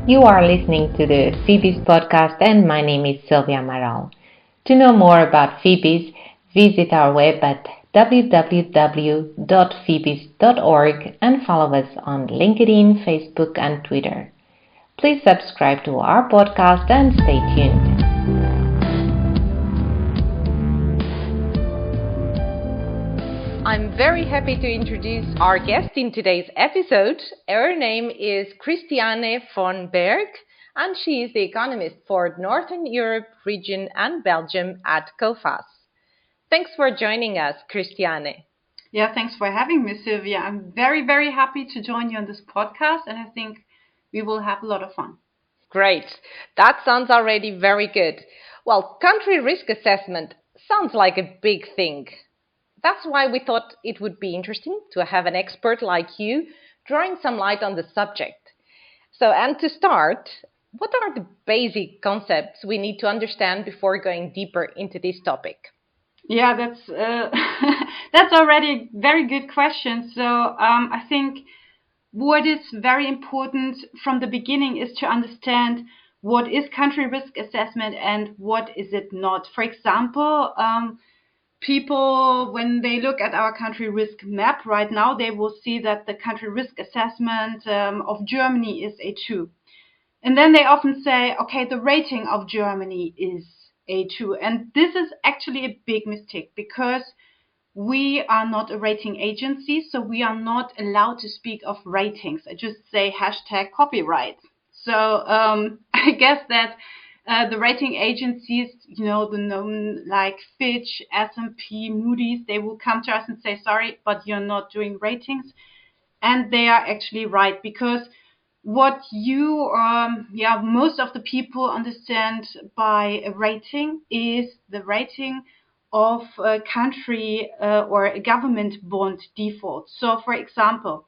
You are listening to the FEBIS podcast and my name is Sylvia Amaral. To know more about FEBIS, visit our web at www.febis.org and follow us on LinkedIn, Facebook and Twitter. Please subscribe to our podcast and stay tuned. I'm very happy to introduce our guest in today's episode. Her name is Christiane von Berg, and she is the economist for Northern Europe region and Belgium at Coface. Thanks for joining us, Christiane. Yeah, thanks for having me, Sylvia. I'm very, very happy to join you on this podcast, and I think we will have a lot of fun. Great. That sounds already very good. Well, country risk assessment sounds like a big thing. That's why we thought it would be interesting to have an expert like you drawing some light on the subject. And to start, what are the basic concepts we need to understand before going deeper into this topic? Yeah, that's already a very good question. So I think what is very important from the beginning is to understand what is country risk assessment and what is it not. For example, people, when they look at our country risk map right now, they will see that the country risk assessment of Germany is A2. And then they often say, okay, the rating of Germany is A2. And this is actually a big mistake because we are not a rating agency, so we are not allowed to speak of ratings. I just say hashtag copyright. So I guess that the rating agencies, the known like Fitch, S&P, Moody's, they will come to us and say, sorry, but you're not doing ratings. And they are actually right, because what most of the people understand by a rating is the rating of a country or a government bond default. So, for example,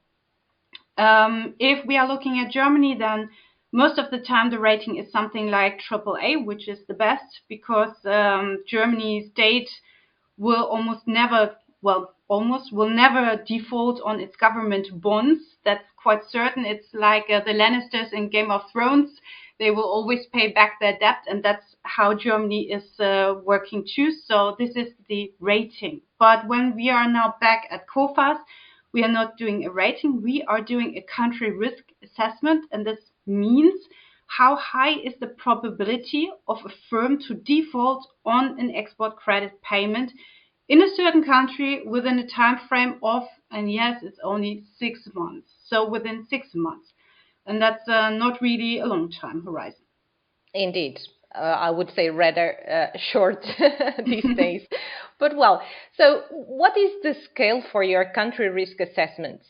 if we are looking at Germany, then most of the time the rating is something like AAA, which is the best, because Germany's state will almost will never default on its government bonds. That's quite certain. It's like the Lannisters in Game of Thrones. They will always pay back their debt, and that's how Germany is working too. So this is the rating. But when we are now back at Coface, we are not doing a rating. We are doing a country risk assessment, and this means how high is the probability of a firm to default on an export credit payment in a certain country within a time frame of, and yes, it's only 6 months. So within 6 months. And that's not really a long time horizon. Indeed. I would say rather short these days. But so what is the scale for your country risk assessments?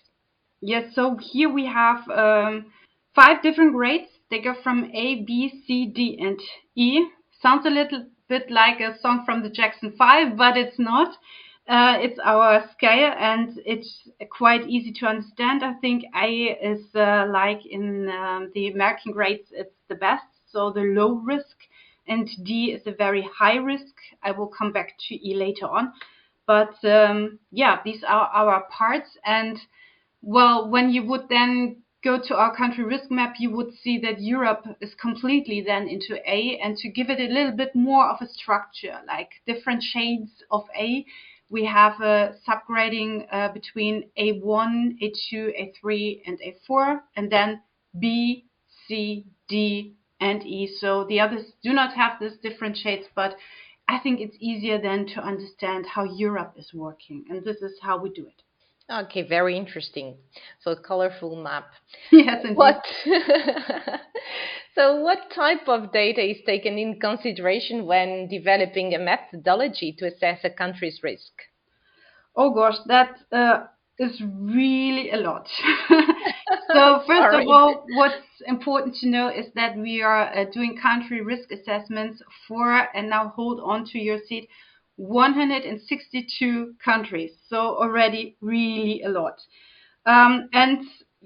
Yes, so here we have 5 different grades. They go from A, B, C, D, and E. Sounds a little bit like a song from the Jackson 5, but it's not. It's our scale, and it's quite easy to understand. I think A is like in the American grades, it's the best, so the low risk, and D is a very high risk. I will come back to E later on. But these are our parts. And well, when you would then go to our country risk map, you would see that Europe is completely then into A. And to give it a little bit more of a structure, like different shades of A, we have a subgrading between A1, A2, A3, and A4, and then B, C, D, and E. So the others do not have these different shades, but I think it's easier then to understand how Europe is working, and this is how we do it. Okay, very interesting. So a colorful map. Yes, indeed. So what type of data is taken in consideration when developing a methodology to assess a country's risk? Oh gosh, that is really a lot. So first of all, what's important to know is that we are doing country risk assessments for, and now hold on to your seat, 162 countries. So already really a lot. And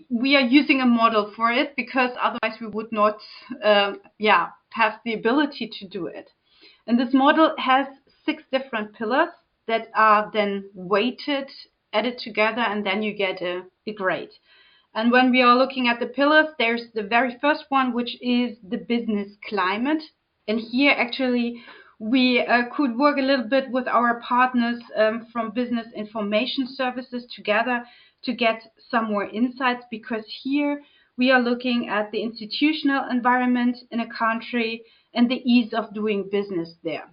we are using a model for it because otherwise we would not have the ability to do it. And this model has 6 different pillars that are then weighted, added together, and then you get a grade. And when we are looking at the pillars, there's the very first one, which is the business climate. And here, actually, we could work a little bit with our partners from business information services together to get some more insights, because here we are looking at the institutional environment in a country and the ease of doing business there.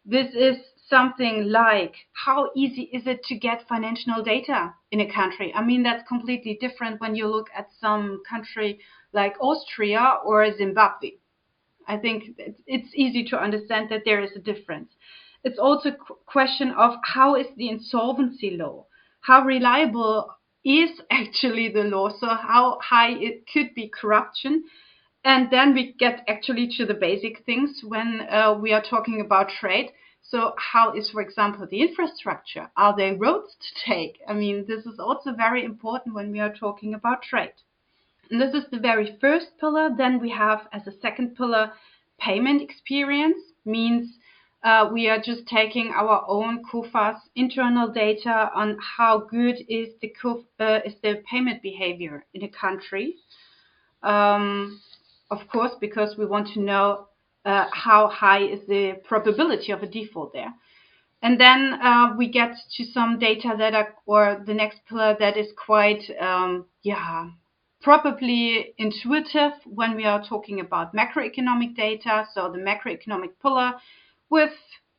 This is something like, how easy is it to get financial data in a country? I mean, that's completely different when you look at some country like Austria or Zimbabwe. I think it's easy to understand that there is a difference. It's also a question of, how is the insolvency law? How reliable is actually the law? So how high it could be corruption? And then we get actually to the basic things when we are talking about trade. So how is, for example, the infrastructure? Are there roads to take? I mean, this is also very important when we are talking about trade. And this is the very first pillar. Then we have, as a second pillar, payment experience. Means we are just taking our own Coface internal data on how good is the payment behavior in a country. Of course, because we want to know how high is the probability of a default there. And then we get to some data that are, or the next pillar that is quite, probably intuitive when we are talking about macroeconomic data. So the macroeconomic pillar with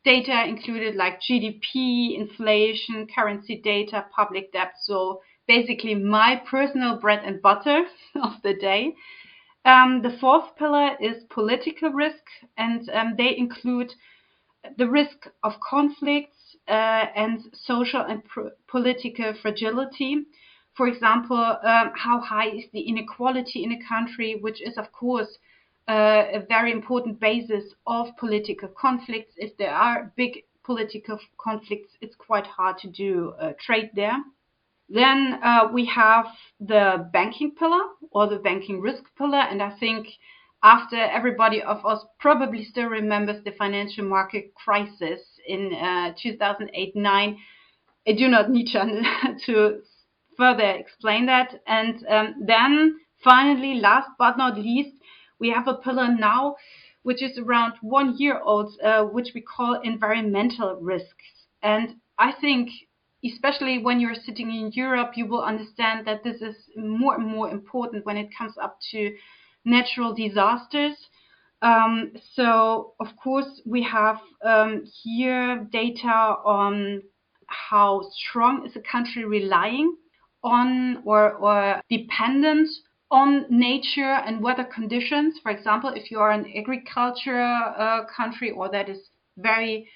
data included like GDP, inflation, currency data, public debt. So basically my personal bread and butter of the day. The fourth pillar is political risk, and they include the risk of conflicts and social and political fragility. For example, how high is the inequality in a country, which is, of course, a very important basis of political conflicts. If there are big political conflicts, it's quite hard to do trade there. Then we have the banking pillar, or the banking risk pillar. And I think after everybody of us probably still remembers the financial market crisis in 2008-9, I do not need to further explain that. And then finally, last but not least, we have a pillar now, which is around 1 year old, which we call environmental risks. And I think, especially when you're sitting in Europe, you will understand that this is more and more important when it comes up to natural disasters. So, of course, we have here data on how strong is a country relying on or dependent on nature and weather conditions. For example, if you are an agriculture country, or that is very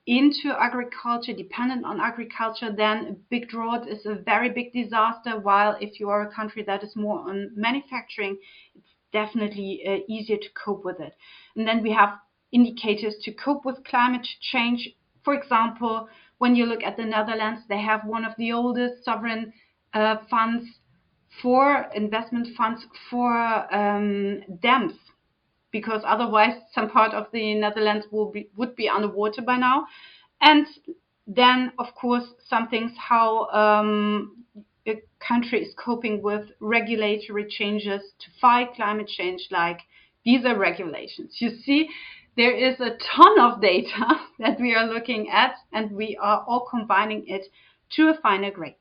into agriculture, dependent on agriculture, then a big drought is a very big disaster. While if you are a country that is more on manufacturing, it's definitely easier to cope with it. And then we have indicators to cope with climate change. For example, when you look at the Netherlands, they have one of the oldest sovereign investment funds for dams, because otherwise some part of the Netherlands would be underwater by now. And then, of course, some things how a country is coping with regulatory changes to fight climate change, like visa regulations. You see, there is a ton of data that we are looking at, and we are all combining it to a final grade.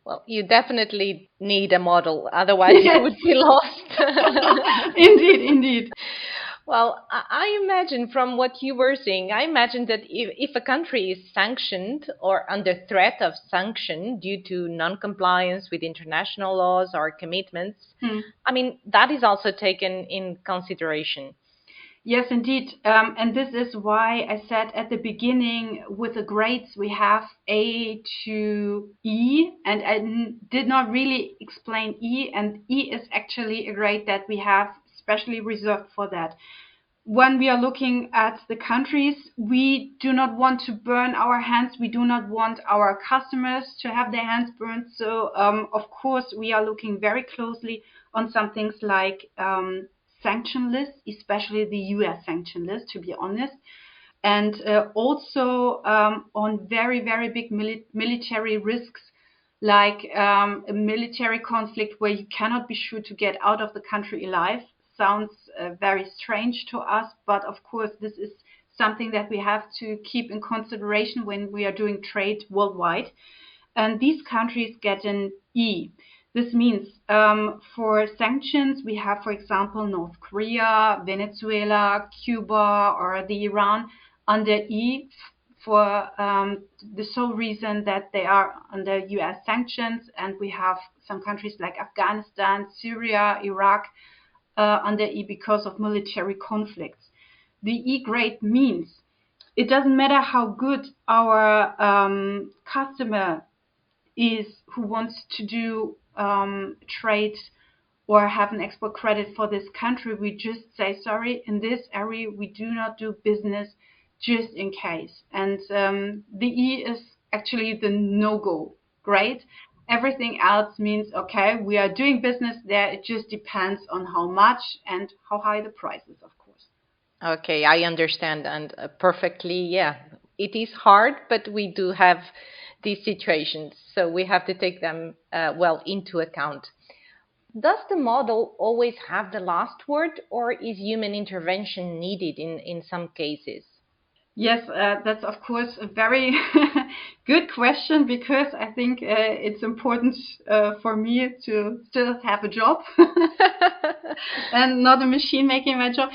Well, you definitely need a model, otherwise you would be lost. Indeed. Well, I imagine from what you were saying, I imagine that if a country is sanctioned or under threat of sanction due to non-compliance with international laws or commitments, I mean, that is also taken in consideration. Yes, indeed. And this is why I said at the beginning, with the grades, we have A to E, and I did not really explain E, and E is actually a grade that we have specially reserved for that. When we are looking at the countries, we do not want to burn our hands. We do not want our customers to have their hands burned. So, of course, we are looking very closely on some things like sanction lists, especially the US sanction list, to be honest, and also on very, very big military risks, like a military conflict where you cannot be sure to get out of the country alive. Sounds very strange to us, but of course this is something that we have to keep in consideration when we are doing trade worldwide. And these countries get an E. This means for sanctions, we have, for example, North Korea, Venezuela, Cuba, or the Iran under E for the sole reason that they are under US sanctions. And we have some countries like Afghanistan, Syria, Iraq under E because of military conflicts. The E grade means it doesn't matter how good our customer is who wants to do trade or have an export credit for this country. We just say, sorry, in this area we do not do business, just in case. And the E is actually the no-go grade. Everything else means, okay, we are doing business there. It just depends on how much and how high the price is, of course. Okay, I understand, and perfectly, yeah. It is hard, but we do have these situations, so we have to take them well into account. Does the model always have the last word, or is human intervention needed in some cases? Yes, that's of course a very good question, because I think it's important for me to still have a job and not a machine making my job.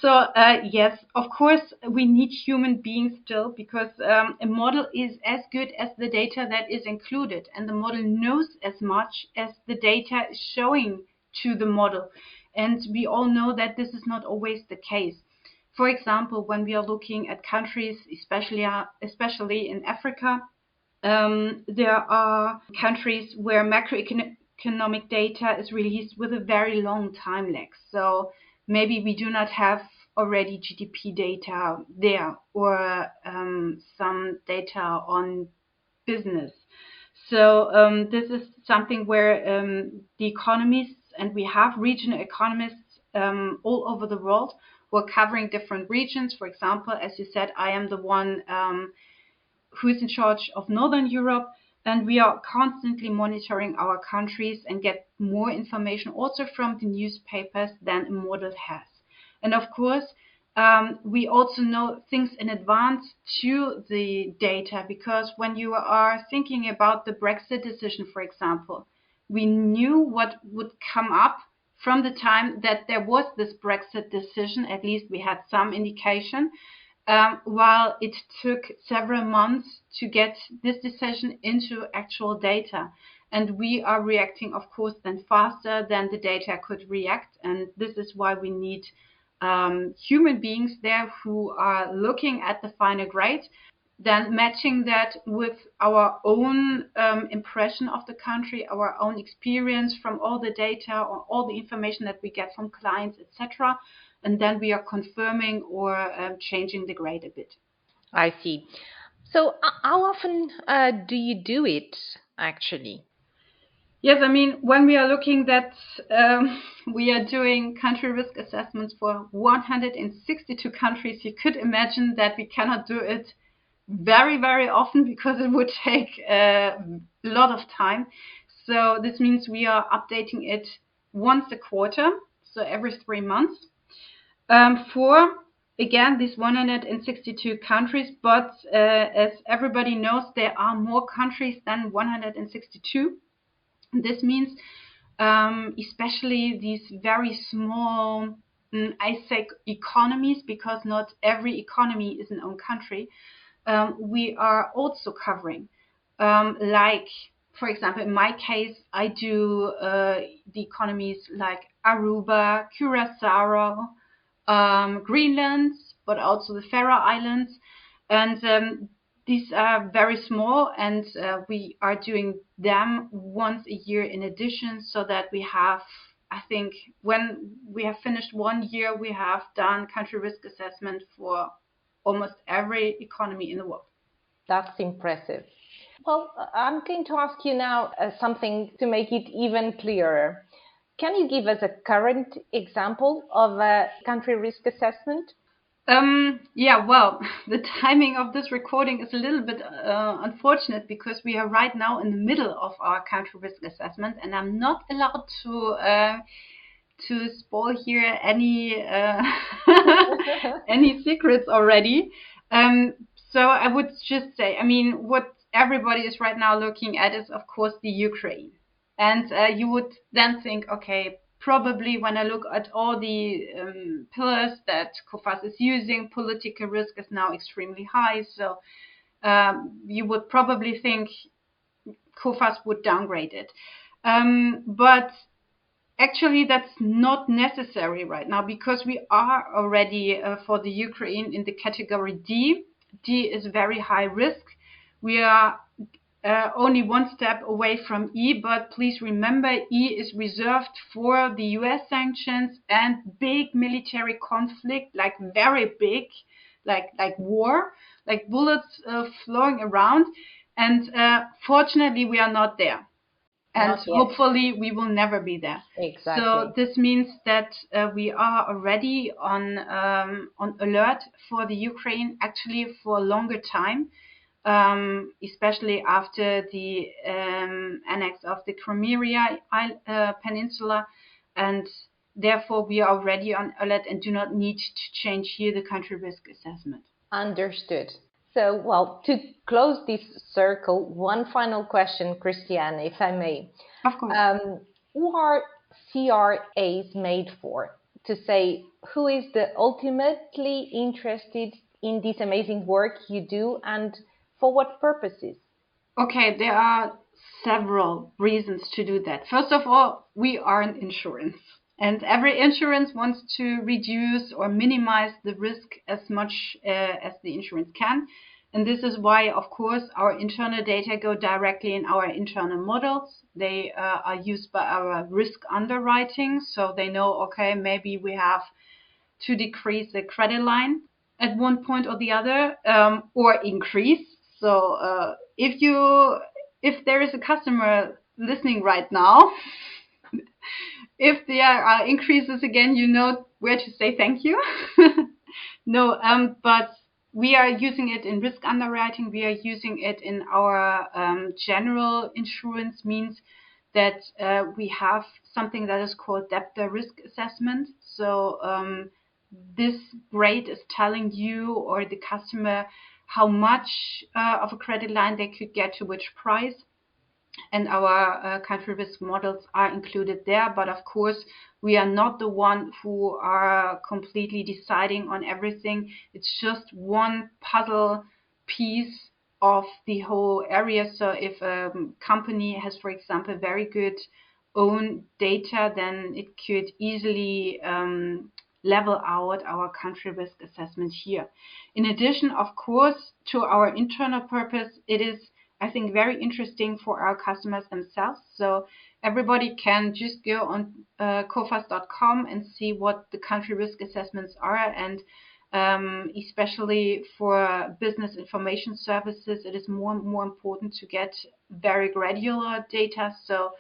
So yes, of course we need human beings still, because a model is as good as the data that is included, and the model knows as much as the data is showing to the model. And we all know that this is not always the case. For example, when we are looking at countries, especially in Africa, there are countries where macroeconomic data is released with a very long time lag. So maybe we do not have already GDP data there, or some data on business. So this is something where the economists, and we have regional economists all over the world, who are covering different regions. For example, as you said, I am the one who is in charge of Northern Europe, and we are constantly monitoring our countries and get more information also from the newspapers than a model has. And of course, we also know things in advance to the data, because when you are thinking about the Brexit decision, for example, we knew what would come up from the time that there was this Brexit decision. At least we had some indication, while it took several months to get this decision into actual data. And we are reacting, of course, then faster than the data could react. And this is why we need human beings there who are looking at the final grade, then matching that with our own impression of the country, our own experience from all the data or all the information that we get from clients, etc. And then we are confirming or changing the grade a bit. I see. So, how often do you do it actually? Yes, I mean, when we are looking that we are doing country risk assessments for 162 countries, you could imagine that we cannot do it very, very often, because it would take a lot of time. So this means we are updating it once a quarter, so every 3 months, for, again, these 162 countries. But as everybody knows, there are more countries than 162. This means especially these very small, I say economies, because not every economy is an own country, we are also covering. Like, for example, in my case, I do the economies like Aruba, Curacao, Greenland, but also the Faroe Islands. And these are very small, and we are doing them once a year in addition, so that we have, I think, when we have finished 1 year, we have done country risk assessment for almost every economy in the world. That's impressive. Well, I'm going to ask you now something to make it even clearer. Can you give us a current example of a country risk assessment? Yeah, well, the timing of this recording is a little bit unfortunate because we are right now in the middle of our country risk assessment, and I'm not allowed to spoil here any any secrets already. Um, so I would just say, I mean, what everybody is right now looking at is, of course, the Ukraine. And you would then think, okay, probably when I look at all the pillars that Coface is using, political risk is now extremely high. So you would probably think Coface would downgrade it. But actually, that's not necessary right now because we are already for the Ukraine in the category D. D is very high risk. We are only one step away from E, but please remember E is reserved for the US sanctions and big military conflict, like very big, like war, like bullets flowing around. And fortunately, we are not there. And Not yet. hopefully we will never be there. Exactly. So this means that we are already on alert for the Ukraine, actually for a longer time, especially after the annex of the Crimea Peninsula, and therefore we are already on alert and do not need to change here the country risk assessment. Understood. So, well, to close this circle, one final question, Christiane, if I may. Of course. Who are CRAs made for? To say, who is the ultimately interested in this amazing work you do and for what purposes? Okay, there are several reasons to do that. First of all, we are an insurance. And every insurance wants to reduce or minimize the risk as much as the insurance can. And this is why, of course, our internal data go directly in our internal models. They are used by our risk underwriting. So they know, okay, maybe we have to decrease the credit line at one point or the other, or increase. So if there is a customer listening right now, if there are increases again, you know where to say thank you. No, but we are using it in risk underwriting. We are using it in our general insurance, means that we have something that is called debtor risk assessment. So this grade is telling you or the customer how much of a credit line they could get to which price. And our country risk models are included there. But of course, we are not the one who are completely deciding on everything. It's just one puzzle piece of the whole area. So if a company has, for example, very good own data, then it could easily level out our country risk assessment here. In addition, of course, to our internal purpose, it is, I think, very interesting for our customers themselves. So everybody can just go on coface.com and see what the country risk assessments are. And especially for business information services, it is more and more important to get very granular data. So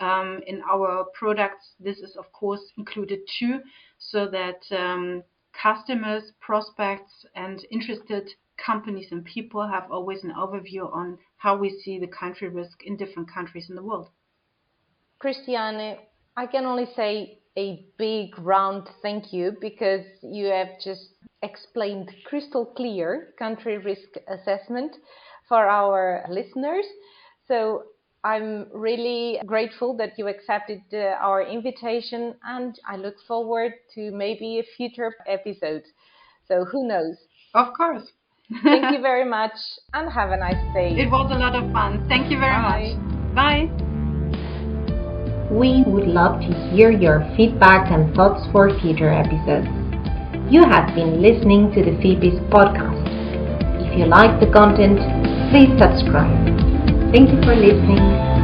in our products, this is, of course, included too, so that customers, prospects, and interested companies and people have always an overview on how we see the country risk in different countries in the world. Christiane, I can only say a big round thank you because you have just explained crystal clear country risk assessment for our listeners. So I'm really grateful that you accepted our invitation, and I look forward to maybe a future episode. So who knows? Of course. Thank you very much and have a nice day. It was a lot of fun. Thank you very Bye. much. Bye. We would love to hear your feedback and thoughts for future episodes. You have been listening to the FEBIS podcast. If you like the content, please subscribe. Thank you for listening.